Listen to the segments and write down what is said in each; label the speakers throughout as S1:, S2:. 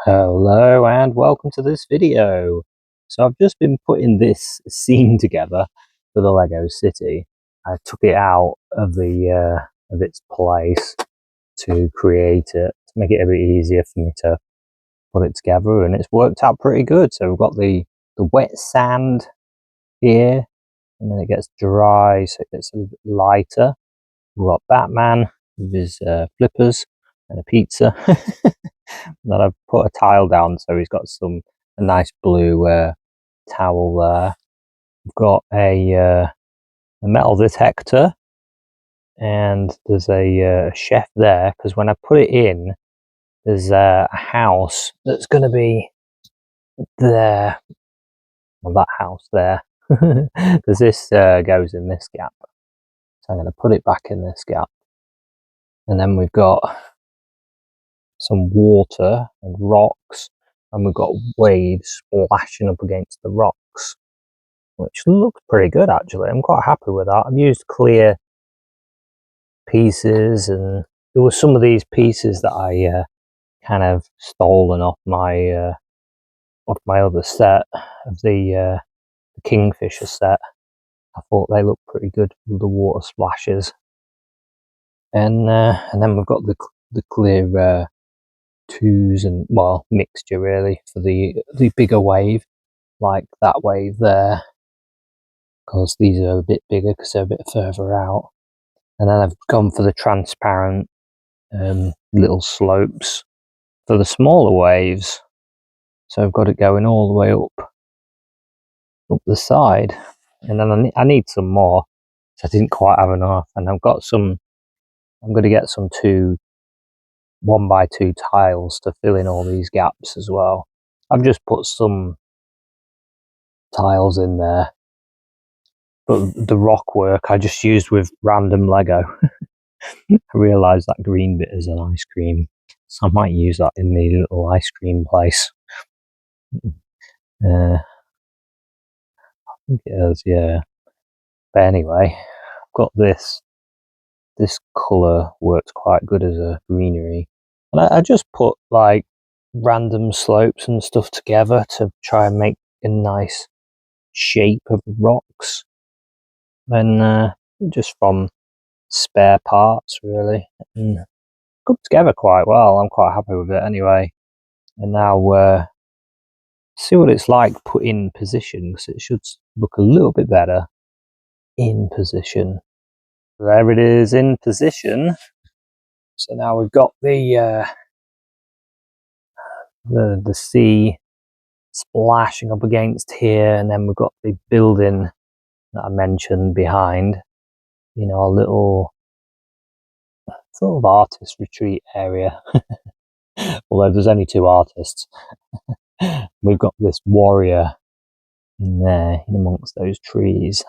S1: Hello and welcome to this video. So I've just been putting this scene together for the Lego City. I took it out of of its place to create it, to make it a bit easier for me to put it together, and it's worked out pretty good. So we've got the wet sand here, and then it gets dry, so it gets a little bit lighter. We've got Batman with his flippers and a pizza. Then I've put a tile down, so he's got a nice blue towel there. We've got a metal detector, and there's a chef there, because when I put it in, there's a house that's going to be there. Well, that house there. Because this goes in this gap. So I'm going to put it back in this gap. And then we've got some water and rocks, and we've got waves splashing up against the rocks, which looks pretty good actually. I'm quite happy with that. I've used clear pieces, and there were some of these pieces that I kind of stolen off my other set of the Kingfisher set. I thought they looked pretty good with the water splashes, and then we've got the clear twos and, well, mixture really for the bigger wave, like that wave there, because these are a bit bigger because they're a bit further out. And then I've gone for the transparent little slopes for the smaller waves, so I've got it going all the way up the side. And then I need some more, so I didn't quite have enough, and I'm going to get some 1x2 tiles to fill in all these gaps as well. I've just put some tiles in there, but the rock work I just used with random Lego. I realised that green bit is an ice cream, so I might use that in the little ice cream place. I think it is, yeah. But anyway, I've got this colour works quite good as a greenery, and I just put like random slopes and stuff together to try and make a nice shape of rocks, and just from spare parts really, and come together quite well. I'm quite happy with it anyway. And now see what it's like put in position, because it should look a little bit better in position. There it is in position. So now we've got the sea splashing up against here, and then we've got the building that I mentioned behind, you know, a little sort of artist retreat area. Although there's only 2 artists. We've got this warrior in there, in amongst those trees.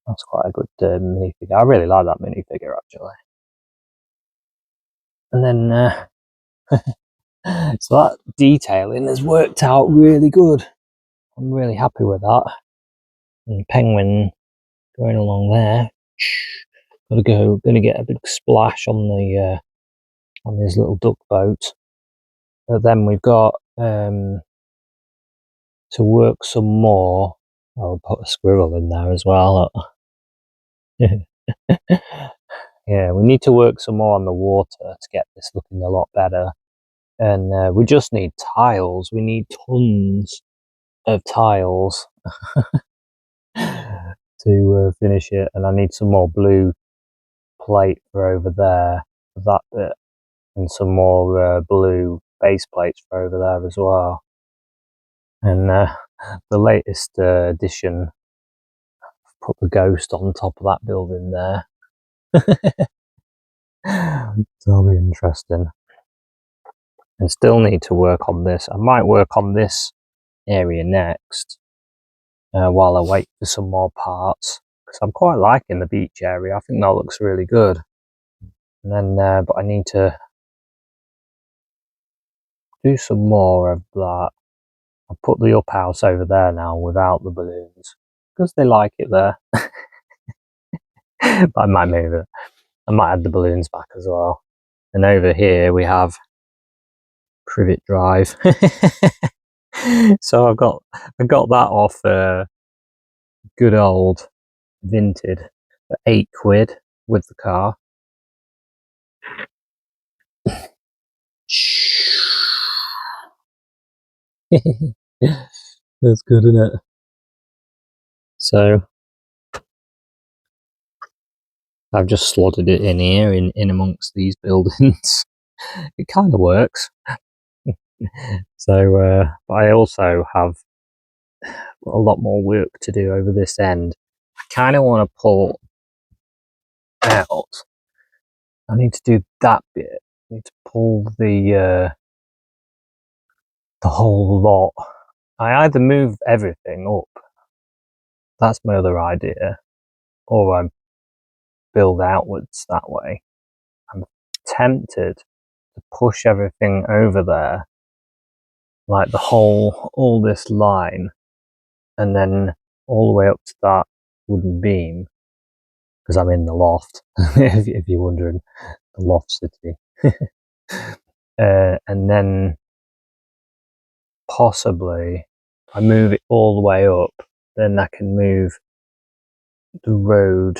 S1: That's quite a good minifigure. I really like that minifigure actually. And then so that detailing has worked out really good. I'm really happy with that. And the penguin going along there. Gonna get a big splash on his little duck boat. But then we've got to work some more. I'll put a squirrel in there as well. Yeah, we need to work some more on the water to get this looking a lot better. And we just need tiles. We need tons of tiles to finish it. And I need some more blue plate for over there, for that bit, and some more blue base plates for over there as well. And the latest addition, I've put the ghost on top of that building there. That'll be interesting. And still need to work on this. I might work on this area next while I wait for some more parts, because I'm quite liking the beach area. I think that looks really good. And then but I need to do some more of that. I'll put the up house over there now without the balloons, because they like it there. But I might move it. I might add the balloons back as well. And over here we have Privet Drive. So I got that off good old Vinted for £8 with the car. That's good, isn't it? So I've just slotted it in here, in amongst these buildings. It kind of works. So, but I also have a lot more work to do over this end. I kind of want to pull out. I need to do that bit. I need to pull the whole lot. I either move everything up. That's my other idea, or I build outwards that way. I'm tempted to push everything over there, like all this line, and then all the way up to that wooden beam, because I'm in the loft, if you're wondering, the loft city. And then possibly I move it all the way up, then I can move the road.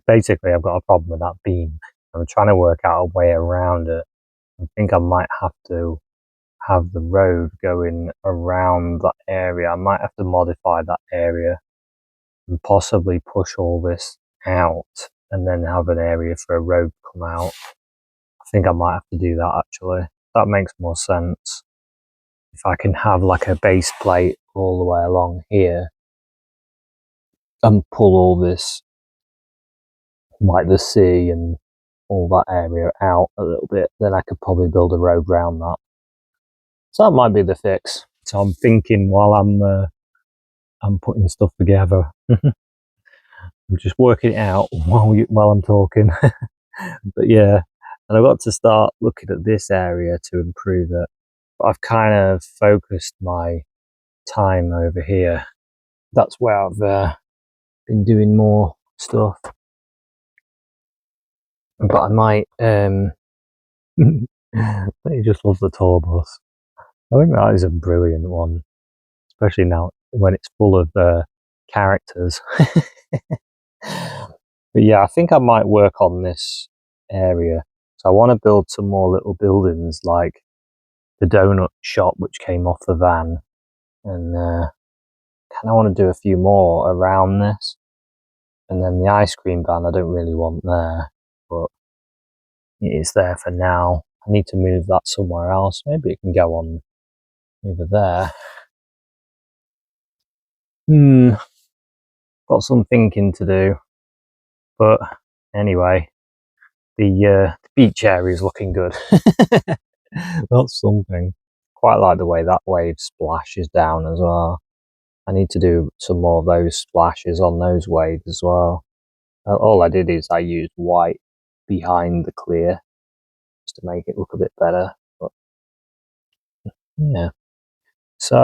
S1: Basically, I've got a problem with that beam. I'm trying to work out a way around it. I think I might have to have the road going around that area. I might have to modify that area and possibly push all this out and then have an area for a road to come out. I think I might have to do that actually. That makes more sense. If I can have like a base plate all the way along here and pull all this, like the sea and all that area out a little bit, then I could probably build a road around that. So that might be the fix. So I'm thinking while I'm putting stuff together. I'm just working it out while I'm talking. But yeah, and I've got to start looking at this area to improve it. But I've kind of focused my time over here. That's where I've been doing more stuff. But I might I just love the tour bus. I think that is a brilliant one, especially now when it's full of characters. But yeah, I think I might work on this area. So I want to build some more little buildings like the donut shop which came off the van, and kind of want to do a few more around this. And then the ice cream van I don't really want there, but it's there for now. I need to move that somewhere else. Maybe it can go on over there. Got some thinking to do. But anyway, the beach area is looking good. That's something. Quite like the way that wave splashes down as well. I need to do some more of those splashes on those waves as well. All I did is I used white behind the clear just to make it look a bit better. But yeah. So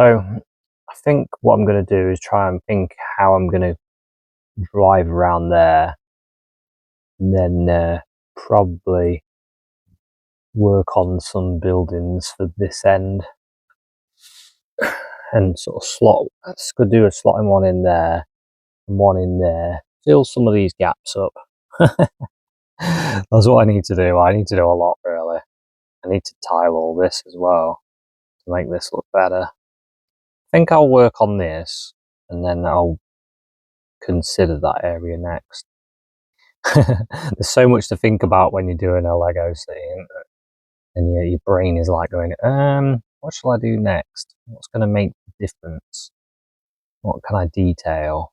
S1: I think what I'm going to do is try and think how I'm going to drive around there, and then probably work on some buildings for this end and sort of slot. Let's go do a slotting one in there and one in there. Fill some of these gaps up. That's what I need to do. I need to do a lot really. I need to tile all this as well to make this look better. I think I'll work on this and then I'll consider that area next. There's so much to think about when you're doing a Lego city, isn't there? And your brain is like going, what shall I do next? What's going to make the difference? What can I detail?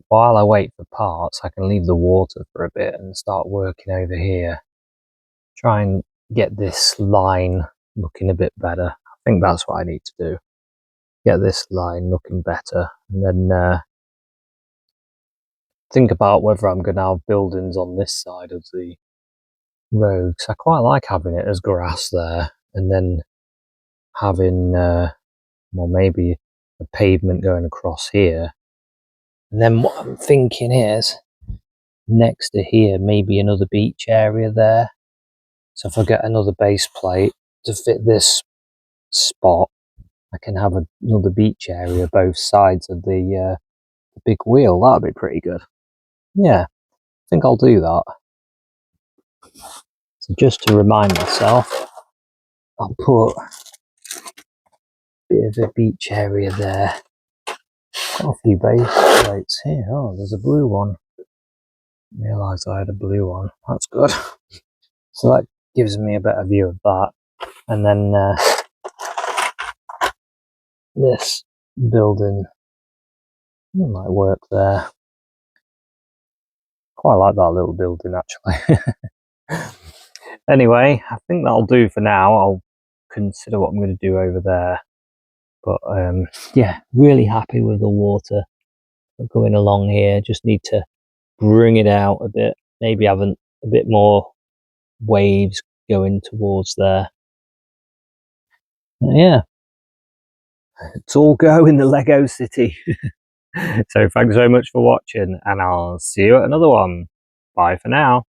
S1: While I wait for parts, I can leave the water for a bit and start working over here. Try and get this line looking a bit better. I think that's what I need to do. Get this line looking better, and then think about whether I'm going to have buildings on this side of the road, because I quite like having it as grass there, and then having well, maybe a pavement going across here. And then what I'm thinking is next to here, maybe another beach area there. So if I get another base plate to fit this spot, I can have another beach area both sides of the big wheel. That'd be pretty good. Yeah, I think I'll do that. So just to remind myself, I'll put a bit of a beach area there. Got a few base plates here. Oh, there's a blue one. Realised I had a blue one. That's good. So that gives me a better view of that. And then this building might work there. Quite like that little building actually. Anyway, I think that'll do for now. I'll consider what I'm going to do over there. But yeah, really happy with the water going along here. Just need to bring it out a bit. Maybe have a bit more waves going towards there. Yeah, it's all go in the Lego City. So thanks very much for watching, and I'll see you at another one. Bye for now.